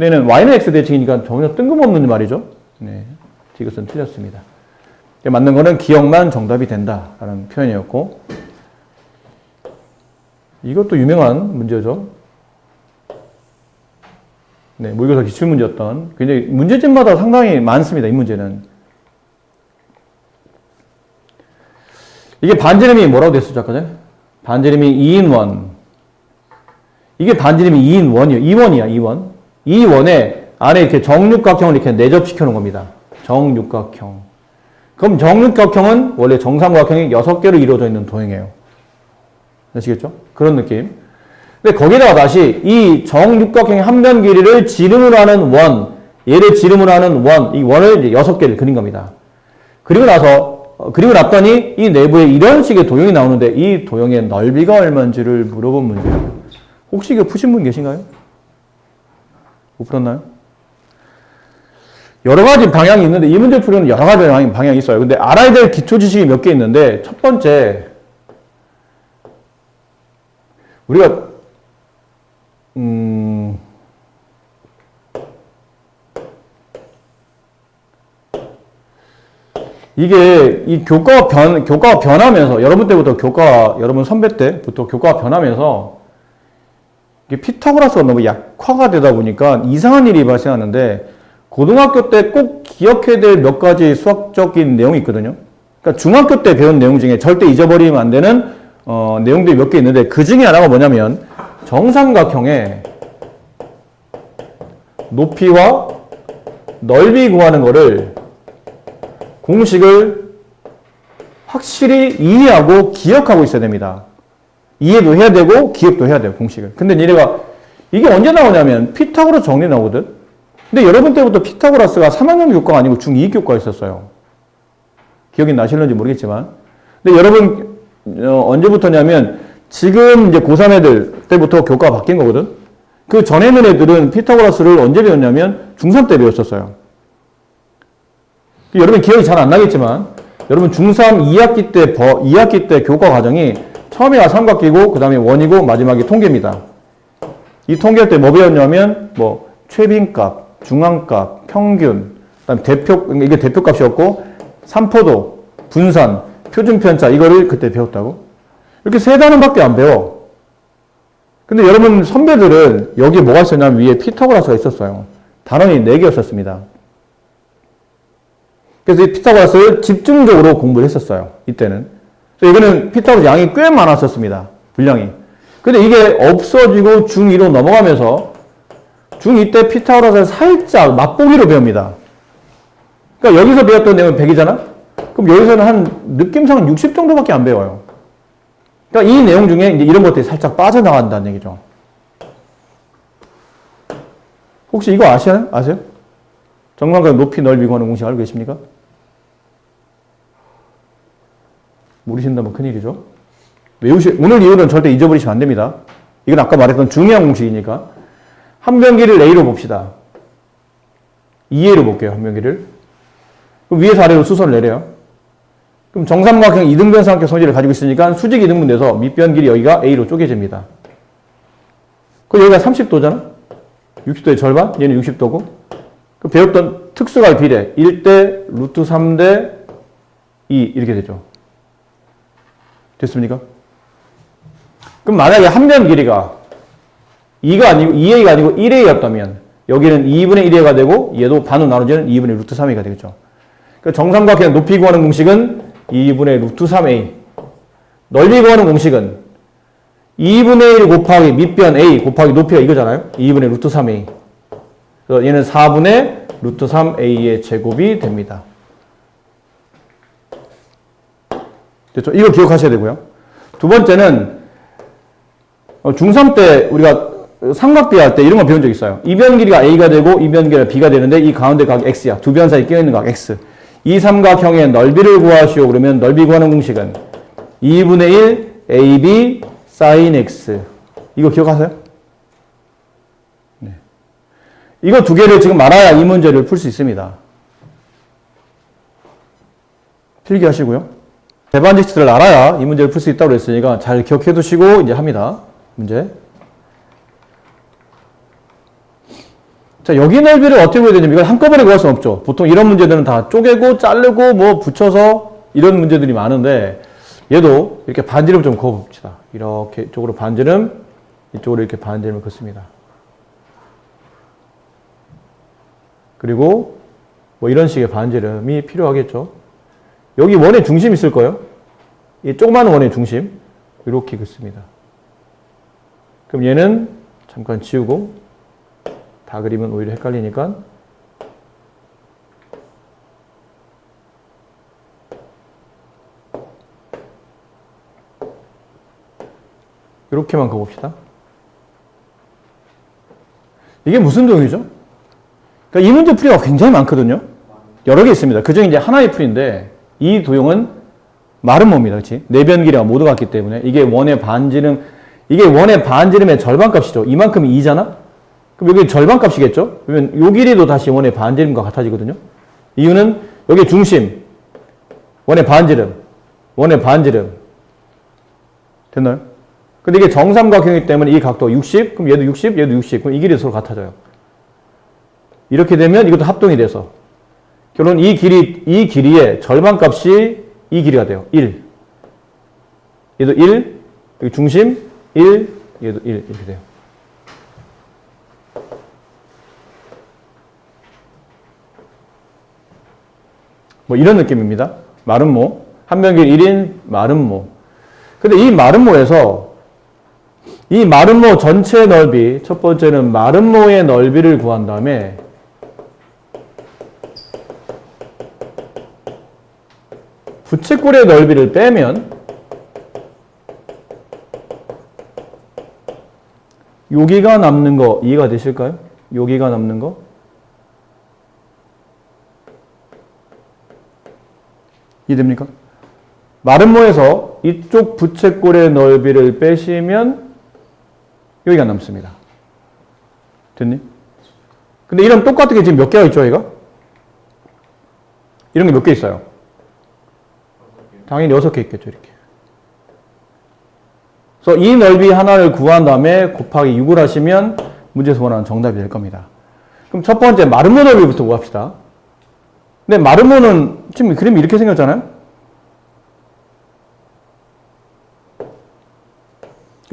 Speaker 1: 얘는 Y는 X 대칭이니까 전혀 뜬금없는 말이죠. 네, 이것은 틀렸습니다. 맞는 거는 기억만 정답이 된다라는 표현이었고, 이것도 유명한 문제죠. 네, 모의고사 기출문제였던 굉장히 문제집마다 상당히 많습니다. 이 문제는. 이게 반지름이 뭐라고 됐었죠? 아까 전에? 반지름이 2인 1. 이게 반지름이 2인 1이에요. 2원이야, 2원. 2원에 안에 이렇게 정육각형을 이렇게 내접시켜 놓은 겁니다. 정육각형. 그럼 정육각형은 원래 정삼각형이 6개로 이루어져 있는 도형이에요. 아시겠죠? 그런 느낌. 근데 거기다가 다시 이 정육각형의 한 면 길이를 지름으로 하는 원, 얘를 지름으로 하는 원, 이 원을 이제 6개를 그린 겁니다. 그리고 났더니 이 내부에 이런 식의 도형이 나오는데 이 도형의 넓이가 얼마인지를 물어본 문제예요. 혹시 이거 푸신 분 계신가요? 못 풀었나요? 여러 가지 방향이 있는데 이 문제 풀이는 여러 가지 방향이 있어요. 근데 알아야 될 기초 지식이 몇 개 있는데 첫 번째, 우리가 이게 이 교과가 변하면서 여러분 선배 때부터 교과가 변하면서 이게 피타고라스가 너무 약화가 되다 보니까 이상한 일이 발생하는데 고등학교 때 꼭 기억해야 될 몇 가지 수학적인 내용이 있거든요. 그러니까 중학교 때 배운 내용 중에 절대 잊어버리면 안 되는 내용들이 몇 개 있는데 그 중에 하나가 뭐냐면 정삼각형의 높이와 넓이 구하는 거를 공식을 확실히 이해하고 기억하고 있어야 됩니다. 이해도 해야 되고 기억도 해야 돼요, 공식을. 근데 얘네가 이게 언제 나오냐면 피타고라스 정리 나오거든. 근데 여러분 때부터 피타고라스가 3학년 교과가 아니고 중2 교과가 있었어요. 기억이 나실는지 모르겠지만. 근데 여러분 언제부터냐면 지금 이제 고3 애들 때부터 교과가 바뀐 거거든. 그 전에 있는 애들은 피타고라스를 언제 배웠냐면 중3 때 배웠었어요. 여러분 기억이 잘 안 나겠지만 여러분 중3 2학기 때 교과 과정이 처음에가 삼각기고 그 다음에 원이고 마지막이 통계입니다. 이 통계 때 뭐 배웠냐면 뭐 최빈값, 중앙값, 평균, 그다음 이게 대표값이었고 삼포도, 분산, 표준편차 이거를 그때 배웠다고? 이렇게 세 단원밖에 안 배워. 근데 여러분 선배들은 여기에 뭐가 있었냐면 위에 피타고라스가 있었어요. 단원이 4개였었습니다. 그래서 이 피타고라스를 집중적으로 공부를 했었어요. 이때는. 이거는 피타고라스 양이 꽤 많았었습니다. 분량이. 근데 이게 없어지고 중2로 넘어가면서 중2 때 피타고라스를 살짝 맛보기로 배웁니다. 그러니까 여기서 배웠던 내용은 100이잖아? 그럼 여기서는 한 느낌상 60 정도밖에 안 배워요. 그러니까 이 내용 중에 이제 이런 것들이 살짝 빠져나간다는 얘기죠. 혹시 이거 아세요? 정관각 높이 넓이 구하는 공식 알고 계십니까? 모르신다면 큰일이죠. 오늘 이유는 절대 잊어버리시면 안 됩니다. 이건 아까 말했던 중요한 공식이니까. 한 변기를 A로 봅시다. 2A로 볼게요, 한 변기를. 그럼 위에서 아래로 수선을 내려요. 그럼 정삼각형 이등변 삼각형 성질을 가지고 있으니까 수직 이등분 돼서 밑변 길이 여기가 A로 쪼개집니다. 그럼 여기가 30도잖아? 60도의 절반? 얘는 60도고. 그 배웠던 특수갈 비례 1대 루트 3대 2 이렇게 되죠. 됐습니까? 그럼 만약에 한 변 길이가 2A가 아니고 1A였다면 여기는 2분의 1A가 되고 얘도 반으로 나눠지는 2분의 루트 3A가 되겠죠. 그러니까 정삼각형 높이 구하는 공식은 2분의 루트 3A. 넓이 구하는 공식은 2분의 1 곱하기 밑변 A 곱하기 높이가 이거잖아요. 2분의 루트 3A. 그래서 얘는 4분의 루트 3A의 제곱이 됩니다. 됐죠? 이거 기억하셔야 되고요. 두 번째는 중3 때 우리가 삼각비 할 때 이런 거 배운 적 있어요. 이변 길이가 A가 되고 이변 길이가 B가 되는데 이 가운데 각이 X야. 두 변 사이 끼어있는 각 X. 이 삼각형의 넓이를 구하시오. 그러면 넓이 구하는 공식은 2분의 1 AB sin X. 이거 기억하세요? 네. 이거 두 개를 지금 알아야 이 문제를 풀 수 있습니다. 필기하시고요. 대반직수를 알아야 이 문제를 풀 수 있다고 했으니까 잘 기억해 두시고 이제 합니다. 문제. 자, 여기 넓이를 어떻게 구해야 되냐면 이걸 한꺼번에 구할 수는 없죠. 보통 이런 문제들은 다 쪼개고 자르고 뭐 붙여서 이런 문제들이 많은데 얘도 이렇게 반지름 좀 그어봅시다. 이렇게 이쪽으로 반지름, 이쪽으로 이렇게 반지름을 긋습니다. 그리고 뭐 이런 식의 반지름이 필요하겠죠. 여기 원의 중심 있을 거예요. 이 조그마한 원의 중심 이렇게 긋습니다. 그럼 얘는 잠깐 지우고 다 그리면 오히려 헷갈리니까 이렇게만 그어봅시다. 이게 무슨 도형이죠? 그러니까 이 문제 풀이가 굉장히 많거든요. 여러 개 있습니다. 그중에 이제 하나의 풀인데 이 도형은 말은 뭡니다. 그렇지? 내변 길이가 모두 같기 때문에 이게 원의 반지름의 절반값이죠. 이만큼이 2잖아? 그럼 여기 절반값이겠죠? 그러면 요 길이도 다시 원의 반지름과 같아지거든요. 이유는 여기 중심, 원의 반지름 됐나요? 근데 이게 정삼각형이기 때문에 이 각도 60, 그럼 얘도 60, 얘도 60, 그럼 이 길이 서로 같아져요. 이렇게 되면 이것도 합동이 돼서 결론 이 길이의 절반값이 이 길이가 돼요. 1. 얘도 1, 여기 중심 1, 얘도 1 이렇게 돼요. 뭐 이런 느낌입니다. 마름모. 한변길 1인 마름모. 근데 이 마름모에서 이 마름모 전체 넓이, 첫 번째는 마름모의 넓이를 구한 다음에 부채꼴의 넓이를 빼면 여기가 남는 거 이해가 되실까요? 여기가 남는 거 이해됩니까? 마름모에서 이쪽 부채꼴의 넓이를 빼시면 여기가 남습니다. 됐니? 근데 이런 똑같은 게 지금 몇 개가 있죠, 얘가? 이런 게 몇 개 있어요? 당연히 6개 있겠죠, 이렇게. 그래서 이 넓이 하나를 구한 다음에 곱하기 6을 하시면 문제에서 원하는 정답이 될 겁니다. 그럼 첫 번째 마름모 넓이부터 구합시다. 근데 마름모는 지금 그림이 이렇게 생겼잖아요?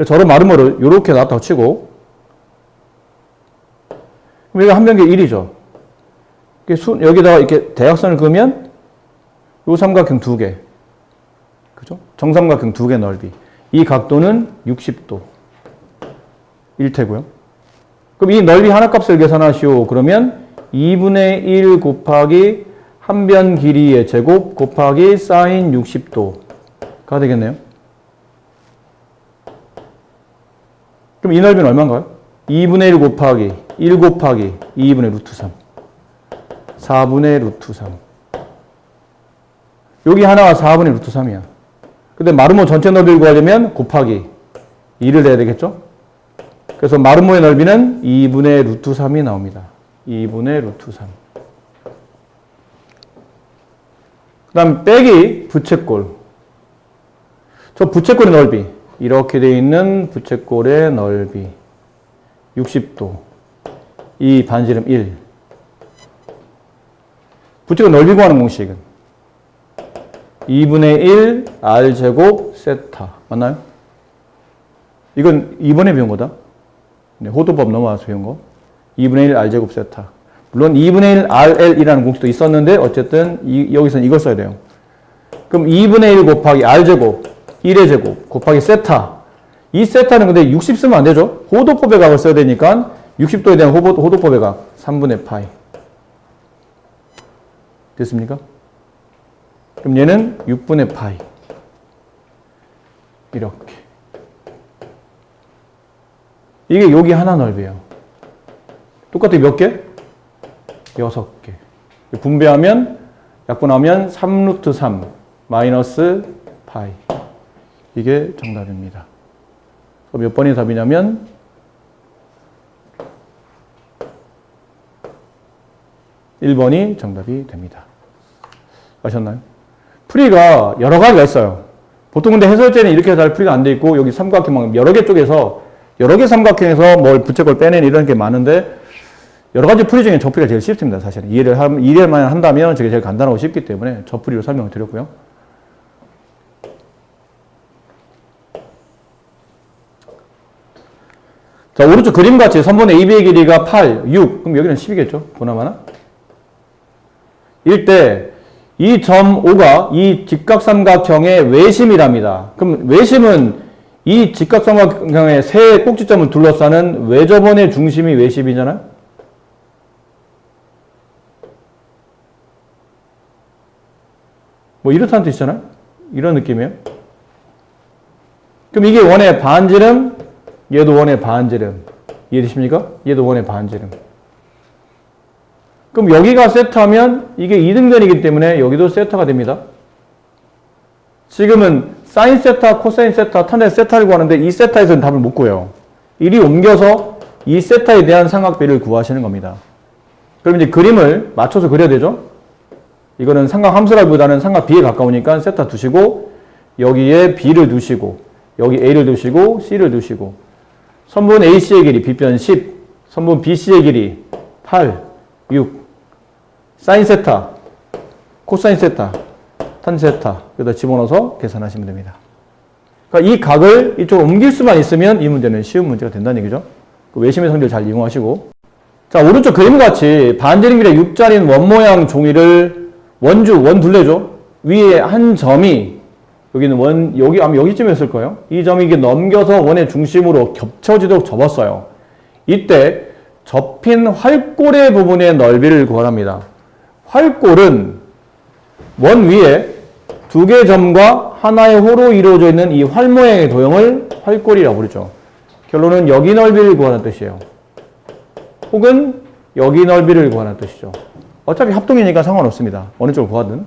Speaker 1: 저런 마름모를 이렇게 놨다고 치고 그럼 여기가 한변길 1이죠. 여기다가 이렇게 대각선을 그으면 요 삼각형 2개. 그죠? 정삼각형 2개 넓이. 이 각도는 60도. 1태고요. 그럼 이 넓이 하나 값을 계산하시오. 그러면 2분의 1 곱하기 한변 길이의 제곱 곱하기 사인 60도가 되겠네요. 그럼 이 넓이는 얼마인가요? 2분의 1 곱하기 1 곱하기 2분의 루트 3. 4분의 루트 3. 여기 하나가 4분의 루트 3이야. 근데 마름모 전체 넓이를 구하려면 곱하기 2를 내야 되겠죠? 그래서 마름모의 넓이는 2분의 루트 3이 나옵니다. 2분의 루트 3. 그 다음 빼기 부채꼴. 저 부채꼴의 넓이. 이렇게 되어 있는 부채꼴의 넓이. 60도. 이 반지름 1. 부채꼴 넓이 구하는 공식은 2분의 1 r제곱 세타. 맞나요? 이건 이번에 배운 거다. 네, 호도법 넘어와서 배운 거. 2분의 1 r제곱 세타. 물론 2분의 1 rl이라는 공식도 있었는데 어쨌든 여기서는 이걸 써야 돼요. 그럼 2분의 1 곱하기 r제곱 1의 제곱 곱하기 세타. 이 세타는 근데 60 쓰면 안 되죠. 호도법의 각을 써야 되니까 60도에 대한 호도법의 각 3분의 파이. 됐습니까? 그럼 얘는 6분의 파이. 이렇게. 이게 여기 하나 넓이에요. 똑같이 몇 개? 6개. 분배하면, 약분하면 3루트 3 마이너스 파이. 이게 정답입니다. 몇 번이 답이냐면 1번이 정답이 됩니다. 아셨나요? 풀이가 여러 가지가 있어요. 보통 근데 해설제는 이렇게 잘 풀이가 안 돼 있고 여기 삼각형 여러 개 쪽에서 여러 개 삼각형에서 뭘 부채꼴 빼낸 이런 게 많은데 여러 가지 풀이 중에 저 풀이가 제일 쉽습니다. 사실은 이해만 한다면 저게 제일 간단하고 쉽기 때문에 저 풀이로 설명을 드렸고요. 자, 오른쪽 그림같이 선분의 AB의 길이가 8, 6. 그럼 여기는 10이겠죠? 보나마나? 일 때 이 점 O가 이 직각삼각형의 외심이랍니다. 그럼 외심은 이 직각삼각형의 세 꼭지점을 둘러싸는 외접원의 중심이 외심이잖아요? 뭐 이렇다는 뜻이잖아요? 이런 느낌이에요. 그럼 이게 원의 반지름, 얘도 원의 반지름. 이해되십니까? 얘도 원의 반지름. 그럼 여기가 세타면 이게 이등변이기 때문에 여기도 세타가 됩니다. 지금은 사인 세타, 코사인 세타, 탄젠 세타를 구하는데 이 세타에서는 답을 못 구해요. 이리 옮겨서 이 세타에 대한 삼각비를 구하시는 겁니다. 그럼 이제 그림을 맞춰서 그려야 되죠? 이거는 삼각 함수라기보다는 삼각 비에 가까우니까 세타 두시고 여기에 비를 두시고 여기 A를 두시고 C를 두시고 선분 AC의 길이 B변 10, 선분 BC의 길이 8, 6, 사인 세타, 코사인 세타, 탄 세타 여기다 집어넣어서 계산하시면 됩니다. 그러니까 이 각을 이쪽으로 옮길 수만 있으면 이 문제는 쉬운 문제가 된다는 얘기죠. 그 외심의 성질 잘 이용하시고 자 오른쪽 그림과 같이 반지름길의 6자리인 원모양 종이를 원 둘레죠. 위에 한 점이 여기는 여기 아마 여기쯤이었을 거예요. 이 점이 이게 넘겨서 원의 중심으로 겹쳐지도록 접었어요. 이때 접힌 활골의 부분의 넓이를 구하랍니다. 활골은 원 위에 두 개의 점과 하나의 호로 이루어져 있는 이 활 모양의 도형을 활골이라고 부르죠. 결론은 여기 넓이를 구하는 뜻이에요. 혹은 여기 넓이를 구하는 뜻이죠. 어차피 합동이니까 상관없습니다. 어느 쪽을 구하든.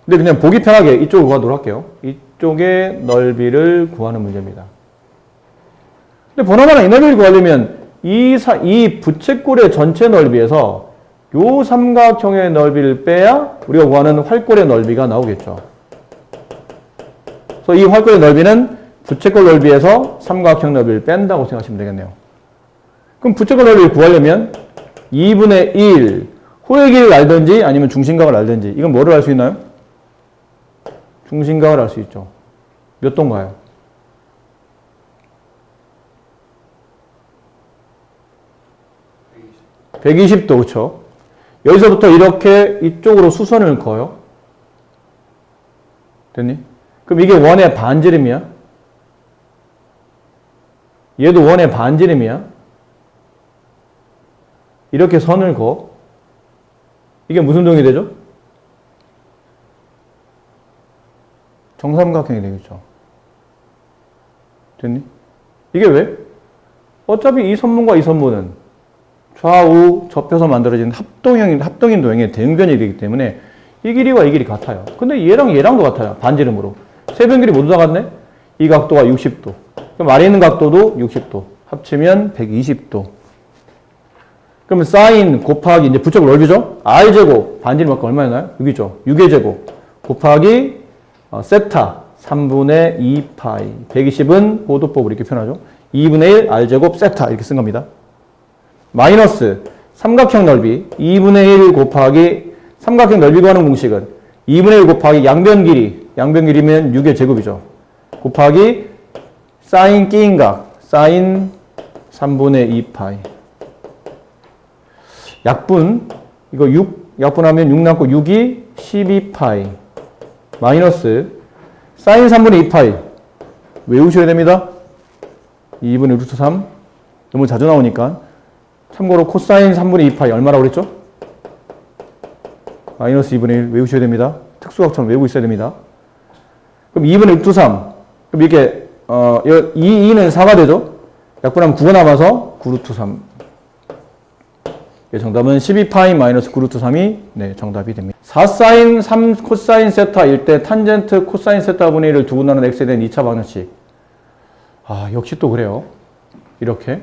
Speaker 1: 근데 그냥 보기 편하게 이쪽을 구하도록 할게요. 이쪽의 넓이를 구하는 문제입니다. 근데 보나마나 이 넓이를 구하려면 이 부채꼴의 전체 넓이에서 요 삼각형의 넓이를 빼야 우리가 구하는 활골의 넓이가 나오겠죠. 그래서 이 활골의 넓이는 부채꼴 넓이에서 삼각형 넓이를 뺀다고 생각하시면 되겠네요. 그럼 부채꼴 넓이를 구하려면 2분의 1 호의 길이를 알든지 아니면 중심각을 알든지 이건 뭐를 알 수 있나요? 중심각을 알 수 있죠. 몇 도인가요? 120도, 그렇죠? 여기서부터 이렇게 이쪽으로 수선을 그어요. 됐니? 그럼 이게 원의 반지름이야? 얘도 원의 반지름이야? 이렇게 선을 그어. 이게 무슨 동이 되죠? 정삼각형이 되겠죠. 됐니? 이게 왜? 어차피 이 선문과 이 선문은 좌우 접혀서 만들어진 합동인 도형의 대응변이 되기 때문에 이 길이와 이 길이 같아요. 근데 얘랑도 같아요. 반지름으로. 세 변 길이 모두 다 같네? 이 각도가 60도. 그럼 아래 있는 각도도 60도. 합치면 120도. 그러면 사인 곱하기 이제 부쩍 넓이죠? r제곱 반지름 아까 얼마였나요? 6이죠. 6의 제곱 곱하기 세타 3분의 2파이 120은 고도법으로 이렇게 표현하죠. 2분의 1 r제곱 세타 이렇게 쓴 겁니다. 마이너스 삼각형 넓이 2분의 1 곱하기 삼각형 넓이 구하는 공식은 2분의 1 곱하기 양변 길이면 6의 제곱이죠. 곱하기 사인 끼인 각 사인 3분의 2파이 약분 이거 6 약분하면 6 남고 6이 12파이 마이너스 사인 3분의 2파이 외우셔야 됩니다. 2분의 루트 3 너무 자주 나오니까 참고로 코사인 3분의 2파이 얼마라고 그랬죠? 마이너스 2분의 1 외우셔야 됩니다. 특수각처럼 외우고 있어야 됩니다. 그럼 2분의 루트 3 그럼 이렇게 2는 4가 되죠? 약분하면 9가 남아서 9루트 3 정답은 12파이 마이너스 9루트 3이 네, 정답이 됩니다. 4사인 3 코사인 세타일 때 탄젠트 코사인 세타 분의 1을 두고 나눈 x에 대한 2차 방정식. 아, 역시 또 그래요. 이렇게.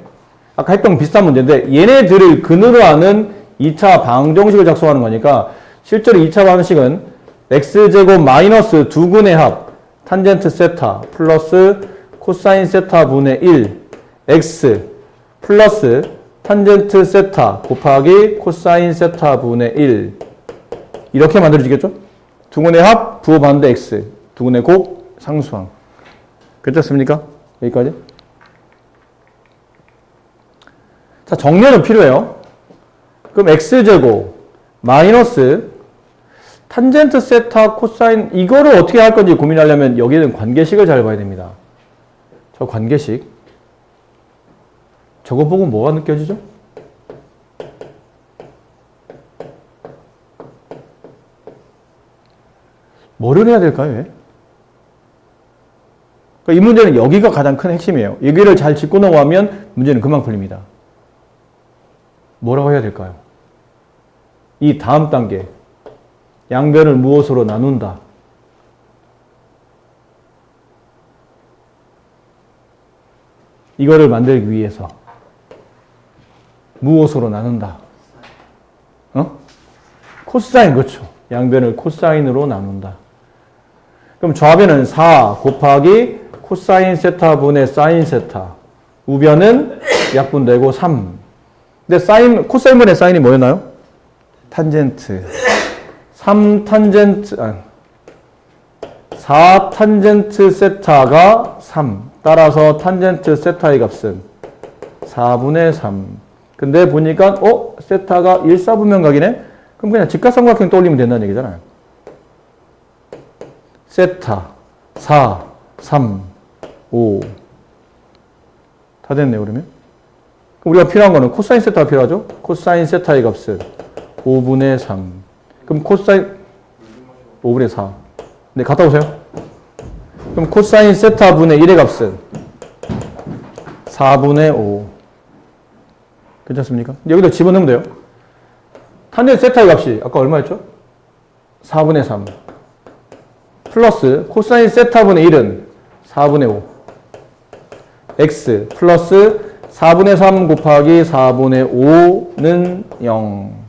Speaker 1: 아까 했던 비슷한 문제인데 얘네들을 근으로 하는 2차 방정식을 작성하는 거니까 실제로 2차 방정식은 x제곱 마이너스 두근의 합 탄젠트 세타 플러스 코사인 세타 분의 1 x 플러스 탄젠트 세타 곱하기 코사인 세타 분의 1 이렇게 만들어지겠죠? 두근의 합 부호 반대 x 두근의 곱 상수항 괜찮습니까? 여기까지? 자, 정렬은 필요해요. 그럼 x제곱 마이너스 탄젠트 세타 코사인 이거를 어떻게 할 건지 고민하려면 여기는 관계식을 잘 봐야 됩니다. 저 관계식 저거 보고 뭐가 느껴지죠? 뭐를 해야 될까요? 왜? 그러니까 이 문제는 여기가 가장 큰 핵심이에요. 여기를 잘 짚고 넘어가면 문제는 금방 풀립니다. 뭐라고 해야 될까요? 이 다음 단계 양변을 무엇으로 나눈다. 이거를 만들기 위해서 무엇으로 나눈다. 코사인 그렇죠. 양변을 코사인으로 나눈다. 그럼 좌변은 4 곱하기 코사인 세타분의 사인 세타. 우변은 약분되고 3. 근데 코사인분의 사인이 뭐였나요? 탄젠트. 4탄젠트 세타가 3. 따라서 탄젠트 세타의 값은 4분의 3. 근데 보니까 세타가 1사분면각이네? 그럼 그냥 직각삼각형 떠올리면 된다는 얘기잖아요. 세타 4, 3, 5. 다 됐네요, 그러면. 그럼 우리가 필요한 거는 코사인 세타가 필요하죠? 코사인 세타의 값은 5분의 3. 그럼 코사인 5분의 4. 네, 갔다 오세요. 그럼 코사인 세타분의 1의 값은 4분의 5. 괜찮습니까? 여기다 집어넣으면 돼요. 탄젠트 세타의 값이 아까 얼마였죠? 4분의 3. 플러스 코사인 세타분의 1은 4분의 5. x 플러스 4분의 3 곱하기 4분의 5는 0.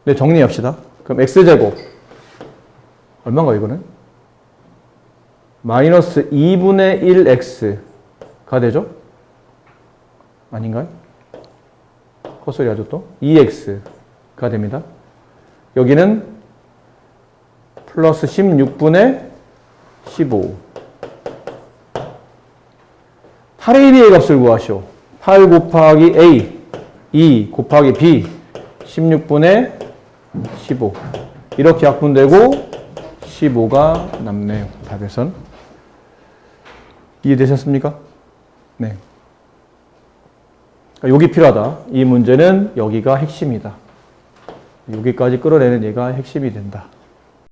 Speaker 1: 네, 정리합시다. 그럼 x제곱 얼마인가요, 이거는? 마이너스 2분의 1x가 되죠? 아닌가요? 헛소리 하죠 또? 2x가 됩니다. 여기는 플러스 16분의 15. 8의 1의 값을 구하시오. 8 곱하기 a, 2 곱하기 b, 16분의 15. 이렇게 약분되고 15가 남네요. 답에선. 이해되셨습니까? 네. 여기 필요하다. 이 문제는 여기가 핵심이다. 여기까지 끌어내는 얘가 핵심이 된다.